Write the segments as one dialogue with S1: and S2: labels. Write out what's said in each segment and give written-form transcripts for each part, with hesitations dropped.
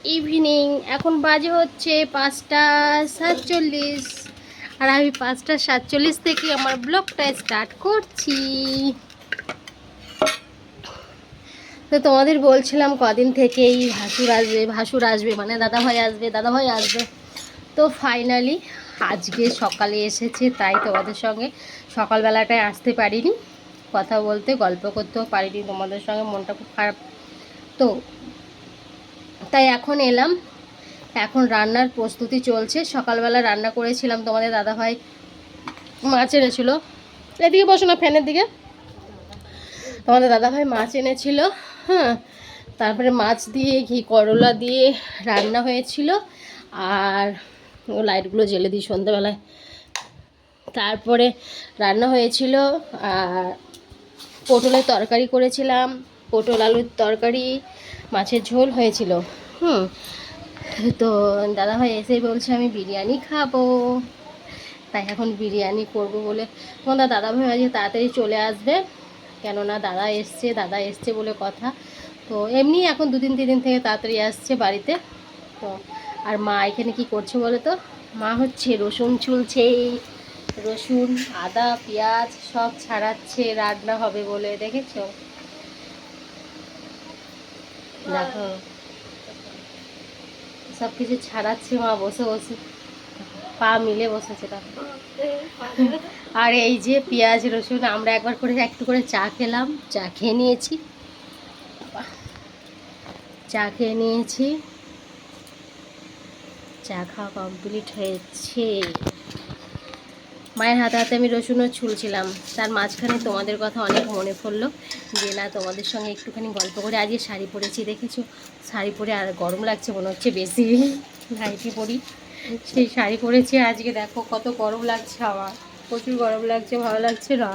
S1: Evening. এখন বাজে হচ্ছে 5টা 47, আর আমি 5টা 47 থেকে আমার ব্লগটা স্টার্ট করছি। তো তোমাদের বলছিলাম কদিন থেকেই ভাসুর আসবে মানে দাদাভাই আসবে। তো ফাইনালি আজকে সকালে এসেছে, তাই তোমাদের সঙ্গে সকালবেলাটায় আসতে পারিনি, কথা বলতে গল্প করতেও পারিনি তোমাদের সঙ্গে, মনটা খুব খারাপ। তো তাই এখন এলাম, এখন রান্নার প্রস্তুতি চলছে। সকালবেলা রান্না করেছিলাম, তোমাদের দাদাভাই মাছ এনেছিল, এদিকে বসো না, ফ্যানের দিকে। তোমাদের দাদাভাই মাছ এনেছিল, হ্যাঁ। তারপরে মাছ দিয়ে ঘি করলা দিয়ে রান্না হয়েছিল, আর লাইটগুলো জ্বেলে দিই সন্ধ্যাবেলায়। তারপরে রান্না হয়েছিল, আর পটলের তরকারি করেছিলাম, পটল আলুর তরকারি, মাছের ঝোল হয়েছিল। তো দাদাভাই এসেই বলছে আমি বিরিয়ানি খাবো, তাই এখন বিরিয়ানি করব বলে তোমাদের দাদাভাই আজকে তাড়াতাড়ি চলে আসবে, কেননা দাদা এসছে বলে কথা। তো এমনি এখন 2-3 দিন থেকে তাড়াতাড়ি আসছে বাড়িতে। তো আর মা এখানে কি করছে বলো তো? মা হচ্ছে রসুন ছুলছে, রসুন আদা পেঁয়াজ সব ছাড়াচ্ছে, রান্না হবে বলে, দেখেছো? দেখো সব কিছু ছাড়াচ্ছে মা বসে বসে, পা মিলে বসেছে তখন। আর এই যে পেঁয়াজ রসুন, আমরা একবার করে একটু করে চা খেলাম, চা খেয়ে নিয়েছি, চা খাওয়া কমপ্লিট হয়েছে। মায়ের হাতে হাতে আমি রসুনও ছুলছিলাম, তার মাঝখানে তোমাদের কথা অনেক মনে পড়লো, যে না তোমাদের সঙ্গে একটুখানি গল্প করে। আজকে শাড়ি পরেছি, দেখেছো? শাড়ি পরে আর গরম লাগছে মনে হচ্ছে বেশি, নাইটি পরি, সেই শাড়ি পরেছি আজকে। দেখো কত গরম লাগছে, আমার প্রচুর গরম লাগছে, ভালো লাগছে না।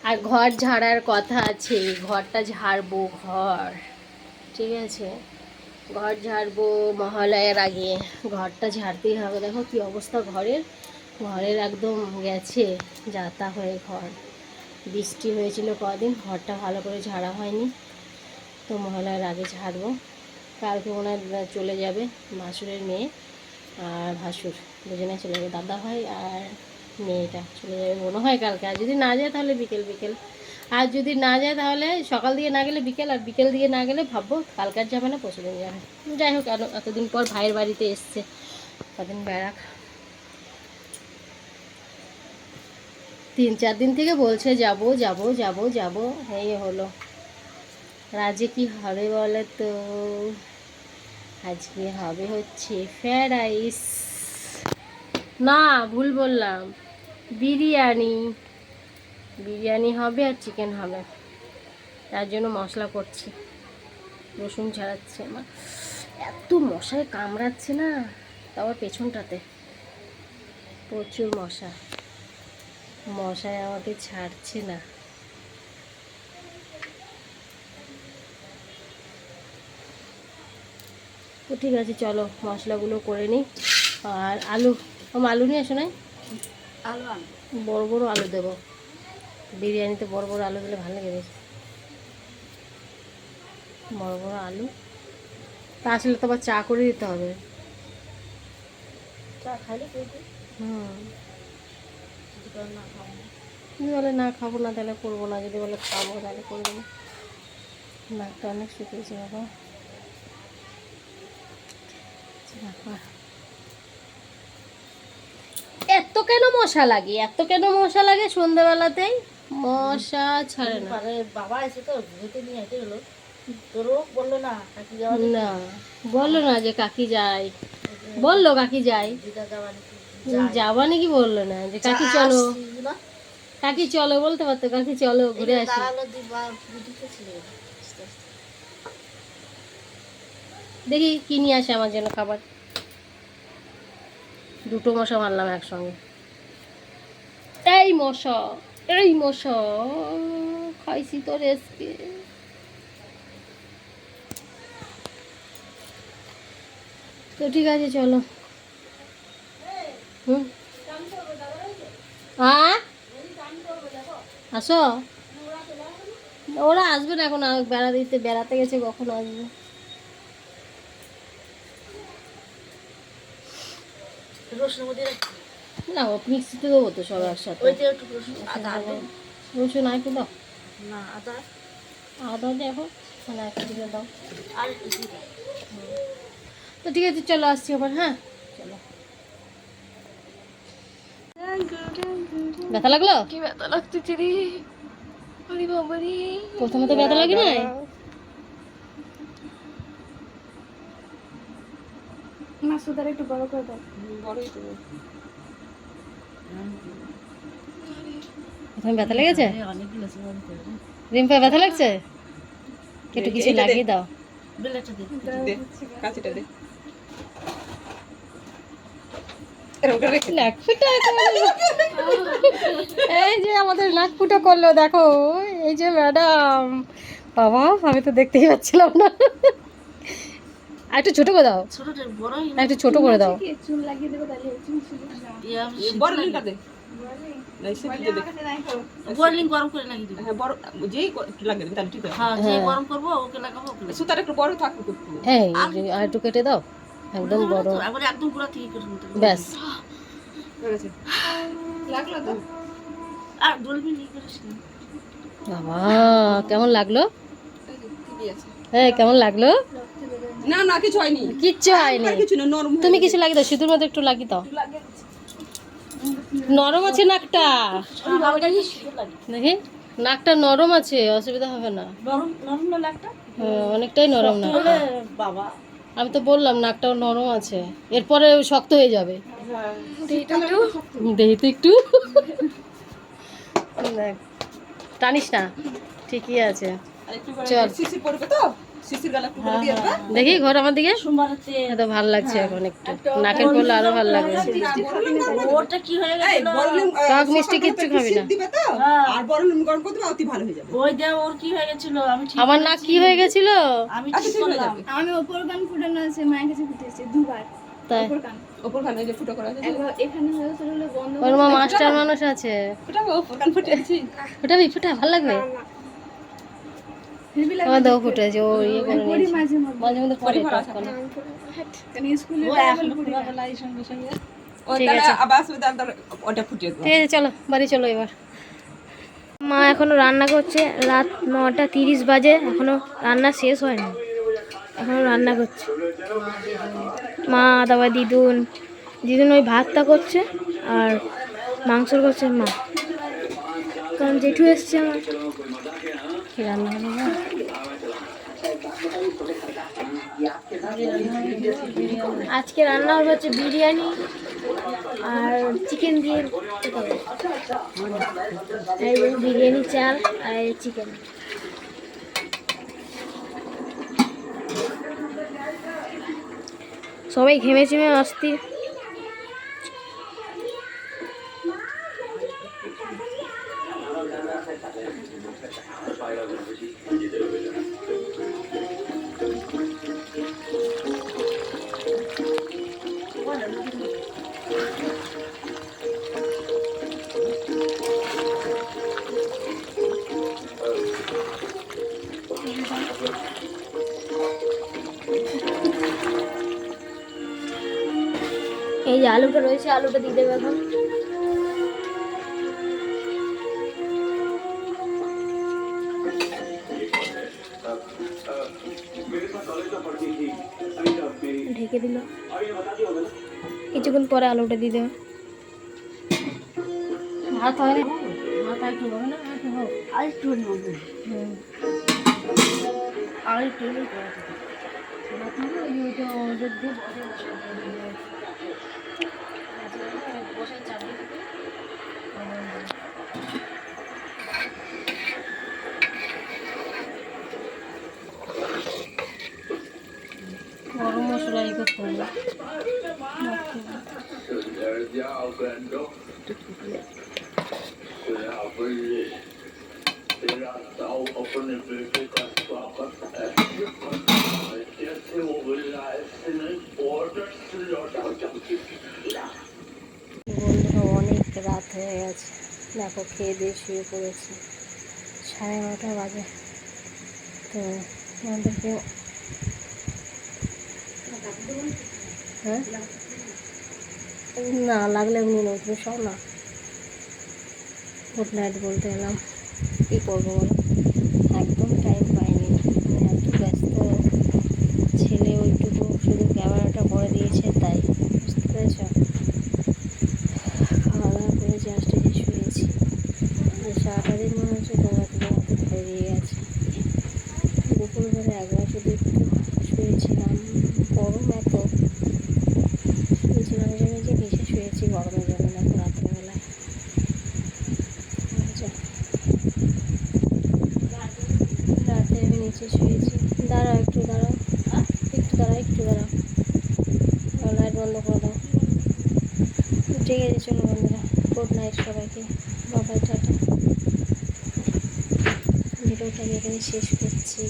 S1: আর ঘর ঝাড়ার কথা আছে, ঘরটা ঝাড়বো, ঠিক আছে, ঘর ঝাড়বো মহালয়ার আগে, ঘরটা ঝাড়তেই হবে। দেখো কি অবস্থা ঘরের একদম গেছে যাতা হয়ে ঘর। বৃষ্টি হয়েছিল কদিন, ঘরটা ভালো করে ঝাড়া হয়নি, তো মহালয়ার আগে ঝাড়বো। কালকে মনে হয় চলে যাবে ভাসুরের মেয়ে আর ভাসুর, দুজনে চলে যাবে, দাদা ভাই আর মেয়েটা চলে যাবে মনে হয় কালকে। আর যদি না যায় তাহলে বিকেল, আর যদি না যায় তাহলে সকাল দিয়ে না গেলে বিকেল, আর বিকেল দিয়ে না গেলে ভাববো কালকার যাবে না পরশুদিন যাবে। যাই হোক, এতদিন পর ভাইয়ের বাড়িতে এসছে, কদিন বেড়াক। 3-4 দিন থেকে বলছে যাবো, এই হলো। রাজে কি হবে বলে তো? আজকে হবে হচ্ছে ফ্রায়েড রাইস, না ভুল বললাম, বিরিয়ানি হবে আর চিকেন হবে। তার জন্য মশলা করছি, রসুন ছাড়াচ্ছে আমার। এত মশায় কামড়াচ্ছে না, তারপর পেছনটাতে প্রচুর মশায় আমাকে ছাড়ছে না। তো ঠিক আছে, চলো মশলাগুলো করে নিই। আর আলু নিয়ে আসো, নাই বড় বড় আলু দেবো, বিরিয়ানিতে বড় বড় আলু দিলে ভালো লাগে বেশি, বড় বড় আলু। তা আসলে তো আবার চা করে দিতে হবে। যদি বলে না খাবো না তাহলে করবো না, যদি বলে খাবো তাহলে করে দেবো। নাকটা অনেক শুকিয়েছে বাবা। এত কেন মশা লাগে সন্ধ্যাবেলাতেই? মশা ছাড়ে না।
S2: বাবা এসে তো ঘুরতে নিয়ে হেঁটে হলো, তোরও বললো না কাকি যাওয়া
S1: না, বললো না যে কাকি যায়, বললো কাকি যায়, যাবা নাকি বললো না যে কাকি চলো বলতে পারতো, কাকি চলো ঘুরে আসি। দেখি কি নিয়ে আসে আমার জন্য খাবার। 2টো মশা মারলাম একসঙ্গে। এই মশা খাইছি তো রেসকে। তো ঠিক আছে চলো। হ্যাঁ আসো, ওরা আসবে না এখন, বেড়াতে গেছে, কখন আসবে।
S2: রসুনের মধ্যে রাখি।
S1: না ও মিক্সিতে দেবো তো সব একসাথে।
S2: ওইতে একটু রসুন আদা আদা
S1: রসুন আর একটু দাও,
S2: না আদা
S1: আদা দেখো মানে একটু দিকে দাও।
S2: আর একটু জিরা।
S1: তো ঠিক আছে চলো আসছি আবার, হ্যাঁ চলো। ব্যথা লাগলো?
S2: কি ব্যথা লাগতেছে রে, আরে বাবা রে।
S1: প্রথমে তো ব্যথা লাগে নাই?
S2: না সুদার একটু বড় করে দাও। বড়ই তো।
S1: প্রথমে ব্যথা লেগেছে?
S2: অনেকগুলো সুদার করে।
S1: রিম্পা ব্যথা লাগছে? একটু কিছু লাগিয়ে দাও।
S2: বেলাটা দে।
S3: দে কাঁচিটা দে এরকম করে রেখে
S1: নাক ফুটা এই যে আমাদের নাক ফুটা করলো দেখো, এই যে ম্যাডাম। বাবা আমি তো দেখতেই পাচ্ছিলাম না। আর একটু ছোট করে দাও,
S2: ছোটটা বড়ই
S1: আর একটু ছোট করে দাও।
S2: চুল লাগিয়ে দেবো তাহলে চুল চুল
S3: বড় লিঙ্কা দে নাই সে দিয়ে দে
S2: বড়লিং গরম করে লাগিয়ে দেবো।
S3: হ্যাঁ বড় যেই লাগে তাহলে ঠিক আছে
S2: হ্যাঁ যে গরম করবো ওকে লাগাবো ওকে লাগাবো।
S3: সুতার একটু বড় থাকুক একটু
S1: এই আর একটু কেটে দাও একদম বড়,
S2: আবার একদম পুরো ঠিক করে নিতে হবে।
S1: ব্যাস।
S3: হয়ে গেছে লাগলো তো
S2: আর ডলবি নি করিস না।
S1: বাবা কেমন লাগলো?
S3: ঠিকই আছে
S1: হ্যাঁ কেমন লাগলো?
S3: না না কিছু হয়নি
S1: কিচ্ছু হয়নি।
S3: আর কিছু না নরম হয়ে
S1: তুমি কিছু লাগিয়ে দাও, সিঁদুর মধ্যে একটু লাগিয়ে দাও। নরম আছে নাকটা,
S2: হালকা কি সুন্দর লাগে।
S1: দেখি নাকটা নরম আছে, অসুবিধা হবে না।
S2: নরম নরম না লাগটা
S1: হ্যাঁ, অনেকটাই নরম না।
S2: তাহলে বাবা
S1: আমি তো বললাম নাকটাও নরম আছে, এরপরে শক্ত হয়ে যাবে। দেখি তো একটু দেখ, টানিস না, ঠিকই আছে।
S3: আর একটু করে
S1: চল।
S3: শিশির পড়বে তো শিশির গালা একটু করে দিয়ে দেবে
S1: দেখি ঘর আমার দিকে,
S2: সোমবারেতে
S1: তো ভালো লাগছে এখন একটু, নাকের করলে আরো ভালো লাগবে।
S2: ওটা কি হয়ে
S3: এই
S2: গেল
S3: বড় লিম
S1: টক মিষ্টি কিচ্ছু খাবি না।
S3: দিবে তো আর বড় লিম গরম করে দেবে অতি ভালো হয়ে যাবে
S2: ওই দে ওর কি হয়ে গেছিল আমি ঠিক
S1: আমার নাক কি হয়ে গেছিল?
S2: আমি
S3: আচ্ছা,
S2: ঠিক
S3: ঠিক হয়ে
S2: করলাম।
S3: যাবে।
S4: আমি ওপর কান ফুটানো আছে, মায়ের কাছে ফুটেছে দুবার।
S1: তাই
S4: ওপর কান
S3: ওপর খানে যে ফুটো করা আছে
S4: একবার এখানে হয়েছিল হলে বন্ধ
S1: ওর মা মাস্টার মানুষ আছে,
S3: ওটা ওপর কান ফুটেছি
S1: ফুটাবি? ফুটা ভালো লাগবে।
S4: হেভি লাগে
S1: আমার দাও ফুটেছে, ও ইয়ে করে
S4: পরি
S1: নিয়েছে।
S4: মাঝে মধ্যে
S1: মাঝে মধ্যে পরে
S3: পরিবার আছে।
S4: কারণ স্কুলে
S2: ও এখন পুরো বেলা এই সঙ্গে সঙ্গে
S3: ও
S1: ঠিক
S3: তাহলে
S1: আছে।
S3: আবার আসবে তাহলে ওটা ফুটিয়ে দেবো
S1: ঠিক আছে চলো বাড়ি চলো এবার।
S5: মা এখনো রান্না করছে, রাত 9:30 বাজে, এখনো রান্না শেষ হয়নি, এখনো রান্না করছে মা। তারপর দিদুন দিদুন ওই ভাতটা করছে আর মাংসর করছে মা, কারণ জেঠু এসছে আমার।
S1: কি রান্না হলো না?
S5: আজকে রান্না হবে হচ্ছে বিরিয়ানি আর চিকেন দিয়ে, এই যে বিরিয়ানি চাল আর চিকেন। সবাই ঘেমে চেমে অস্থির। এই যে আলুটা রয়েছে, আলুটা দিয়ে দেবে এখন। ঢেকে দিল, কিছুক্ষণ পরে আলুটা দিয়ে দেবে।
S1: ভাত হয় না, ভাত আর একটু হবে না, আর একটু হোক।
S2: আর একটু নেবো আর একটু
S1: ভাত হবে, ওই ওইটা ওদের দিয়ে বসে চাপিয়ে দিতে। গরম মশলা এই করতে হবে। বন্ধুরা অনেক রাত হয়ে গেছে, দেখো খেয়ে দিয়ে শুয়ে পড়েছি, 9:30 বাজে। তো আমাদেরকে হ্যাঁ না লাগলে এমনি নয়, তুমি সব না। গুড নাইট বলতে এলাম, কী করবো বলো, একদম টাইম পাইনি, মানে এত ব্যস্ত। ছেলে ওইটুকু শুধু ক্যামেরাটা করে দিয়েছে তাই, বুঝতে পেরেছ। খাওয়া দাওয়া করে জাস্ট শুয়েছি। সারাটা দিন মনে হচ্ছে দৌড়াতে দৌড়াতে বেরিয়ে গেছে। দুপুরবেলা একবার শুধু একটু শুয়েছিলাম, গরম এত শুয়েছিলাম, যে নিচে শুয়েছি গরমের জন্য, দেখো রাত্রেবেলায়। আচ্ছা, রাতে আমি নিচে শুয়েছি। দাঁড়াও একটু, দাঁড়াও একটু দাঁড়াও, লাইট বন্ধ করে দাও। ঠিক আছে, চলো বন্ধুরা, গুড নাইট সবাইকে, বাবাই, টাটা। ভিডিওটা এখানে শেষ করছি।